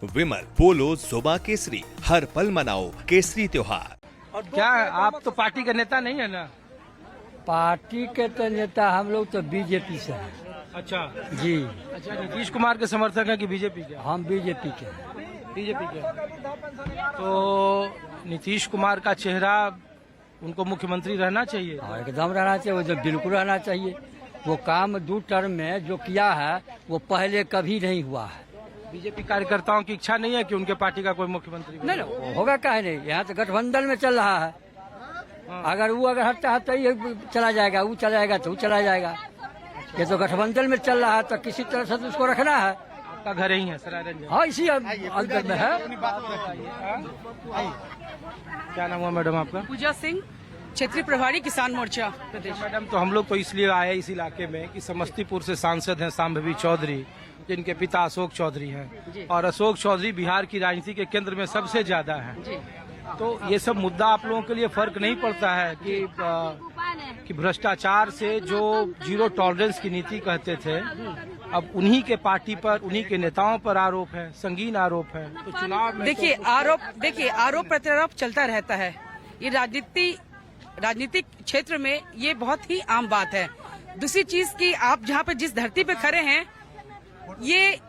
विमल पोलो जुबा केसरी, हर पल मनाओ केसरी त्योहार। और क्या आप तो पार्टी का नेता नहीं है ना? पार्टी के तो नेता हम लोग तो बीजेपी से हैं। अच्छा जी, अच्छा, नीतीश कुमार के समर्थक है कि बीजेपी के? हम बीजेपी के हैं। बीजेपी के। तो नीतीश कुमार का चेहरा, उनको मुख्यमंत्री रहना चाहिए। हाँ, एकदम रहना चाहिए, वो जो बिल्कुल रहना चाहिए। वो काम 2 टर्म में जो किया है वो पहले कभी नहीं हुआ है। बीजेपी कार्यकर्ताओं की इच्छा नहीं है कि उनके पार्टी का कोई मुख्यमंत्री बने? नहीं, होगा काहे नहीं। यहाँ तो गठबंधन में चल रहा है। अगर वो हटता है तो ये चला जाएगा, वो चला जाएगा तो वो चला जाएगा। ये तो गठबंधन में चल रहा है तो किसी तरह से तो उसको रखना है। आपका घर ही है सरायरंजन? हाँ, इसी अंदर में है। क्या नाम हुआ मैडम आपका? पूजा सिंह, क्षेत्रीय प्रभारी किसान मोर्चा प्रदेश। मैडम, तो हम लोग तो इसलिए आए इस इलाके में कि समस्तीपुर से सांसद हैं शांभवी चौधरी, जिनके पिता अशोक चौधरी हैं, और अशोक चौधरी बिहार की राजनीति के केंद्र में सबसे ज्यादा हैं। तो ये सब मुद्दा आप लोगों के लिए फर्क नहीं पड़ता है कि भ्रष्टाचार से जो 0 टॉलरेंस की नीति कहते थे, अब उन्हीं के पार्टी पर, उन्हीं के नेताओं पर आरोप है, संगीन आरोप है। तो चुनाव में देखिए आरोप प्रत्यारोप चलता रहता है। ये राजनीतिक क्षेत्र में ये बहुत ही आम बात है। दूसरी चीज की, आप जहाँ पे जिस धरती पे खड़े हैं, ये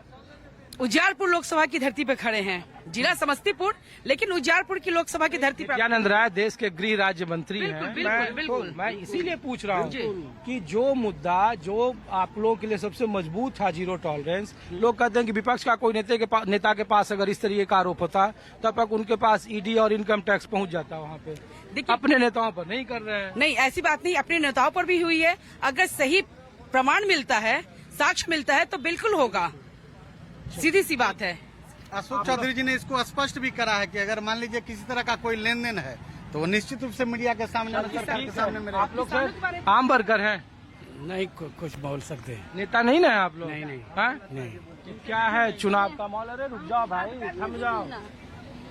उजियारपुर लोकसभा की धरती पे खड़े हैं, जिला समस्तीपुर, लेकिन उजियारपुर की लोकसभा की धरती पर। नित्यानंद राय देश के गृह राज्य मंत्री हैं। बिल्कुल। मैं इसीलिए पूछ रहा हूँ कि जो मुद्दा जो आप लोगों के लिए सबसे मजबूत था, 0 टॉलरेंस, लोग कहते हैं कि विपक्ष का कोई नेता के पास अगर इस तरीके का आरोप होता तब तक उनके पास ईडी और इनकम टैक्स पहुँच जाता वहाँ पे। अपने नेताओं पर नहीं कर रहे हैं। नहीं, ऐसी बात नहीं, अपने नेताओं पर भी हुई है। अगर सही प्रमाण मिलता है, साक्ष्य मिलता है तो बिल्कुल होगा, सीधी सी बात है। अशोक चौधरी जी ने इसको स्पष्ट भी करा है कि अगर मान लीजिए किसी तरह का कोई लेन देन है तो वो निश्चित रूप से मीडिया के सामने, सरकार के सामने में आप लोग आम वर्कर हैं? नहीं, कुछ बोल सकते हैं। नेता नहीं ना आप लोग? नहीं। हाँ? नहीं। क्या है चुनाव का माहौल? अरे रुक जाओ भाई, थम जाओ।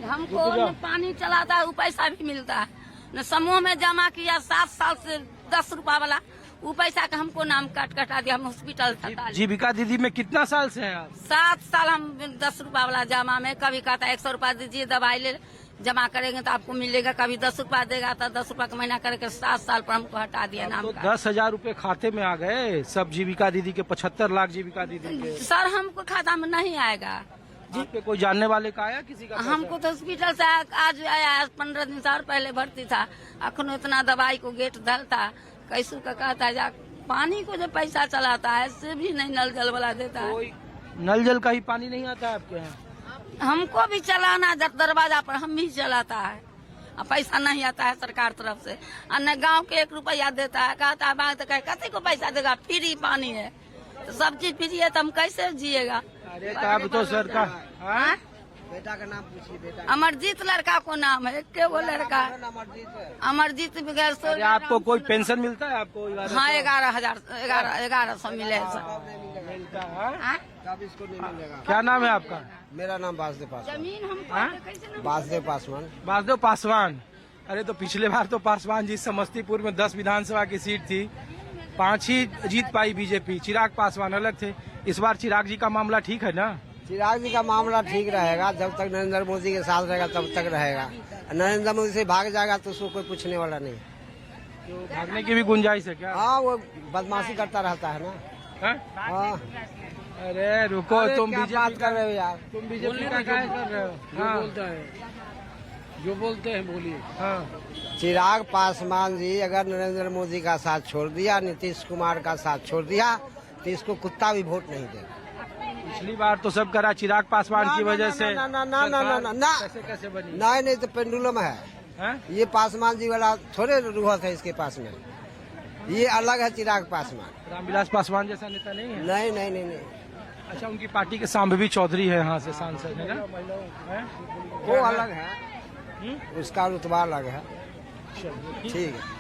हमको न पानी चलाता है, वो पैसा भी मिलता है। न समूह में जमा किया 7 साल से 10 रुपया वाला, वो पैसा का हमको नाम कटा दिया। हम हॉस्पिटल था। जीविका दीदी में कितना साल से हैं आप? 7 साल हम 10 रुपया वाला जमा में, कभी कहता 100 रुपया दीजिए, दवाई ले जमा करेंगे तो आपको मिलेगा, कभी 10 रुपया देगा तो 10 रुपया का महीना करके 7 साल पर हमको हटा दिया नाम तो का। 10,000 रूपए खाते में आ गए सब जीविका दीदी के, 75 लाख जीविका दीदी के। सर हमको खाता में नहीं आएगा। आपके कोई जानने वाले का आया किसी का? हमको तो हॉस्पिटल से आज आया, 15 दिन से पहले भर्ती था। अखनो इतना दवाई को गेट धलता, कैसू का कहता है, पानी को जो पैसा चलाता है से भी नहीं नल जल वाला देता है। नल जल का ही पानी नहीं आता है आपके यहाँ? हमको भी चलाना दरवाजा पर हम भी चलाता है, पैसा नहीं आता है सरकार तरफ से। अन्य गांव के 1 रुपया देता है, कहता है मांग तो कथे को पैसा देगा, फ्री पानी है तो सब चीज फ्री है तो हम कैसे जिएगा? अरे अब तो सरकार। बेटा का नाम पूछिए। बेटा अमरजीत लड़का को नाम है, के वो लड़का अमरजीत बगैर। अरे आपको कोई पेंशन मिलता है आपको? हाँ, 11,000 मिले मिलता है। हाँ? क्या नाम है आपका? मेरा नाम वासुदेव पासवान। जमीन हमको वासुदेव पासवान। वासुदेव पासवान। अरे तो पिछले बार तो पासवान जी समस्तीपुर में 10 विधानसभा की सीट थी, 5 ही जीत पाई बीजेपी। चिराग पासवान अलग थे। इस बार चिराग जी का मामला ठीक है ना? चिराग जी का मामला ठीक रहेगा, जब तक नरेंद्र मोदी के साथ रहेगा तब तक रहेगा। नरेंद्र मोदी से भाग जाएगा तो उसको कोई पूछने वाला नहीं। तो भागने की भी गुंजाइश है क्या? हाँ, वो बदमाशी करता रहता है ना। हाँ। अरे रुको, तुम क्या बात कर रहे हो यार? तुम बीजेपी का क्या कर रहे हो? हाँ। जो बोलते हैं बोलिए। हाँ। चिराग पासवान जी अगर नरेंद्र मोदी का साथ छोड़ दिया, नीतीश कुमार का साथ छोड़ दिया तो इसको कुत्ता भी वोट नहीं देगा। पिछली बार तो सब करा चिराग पासवान की वजह से। ना कैसे बनी? नहीं तो पेंडुलम है। ये पासवान जी वाला थोड़े रूहत है इसके पास में, ये अलग है चिराग पासवान। रामविलास पासवान जैसा नेता नहीं है? नहीं। अच्छा, उनकी पार्टी के शांभवी चौधरी है, यहाँ से सांसद है ना? वो अलग है, उसका रुतबा अलग है। चलिए, ठीक है।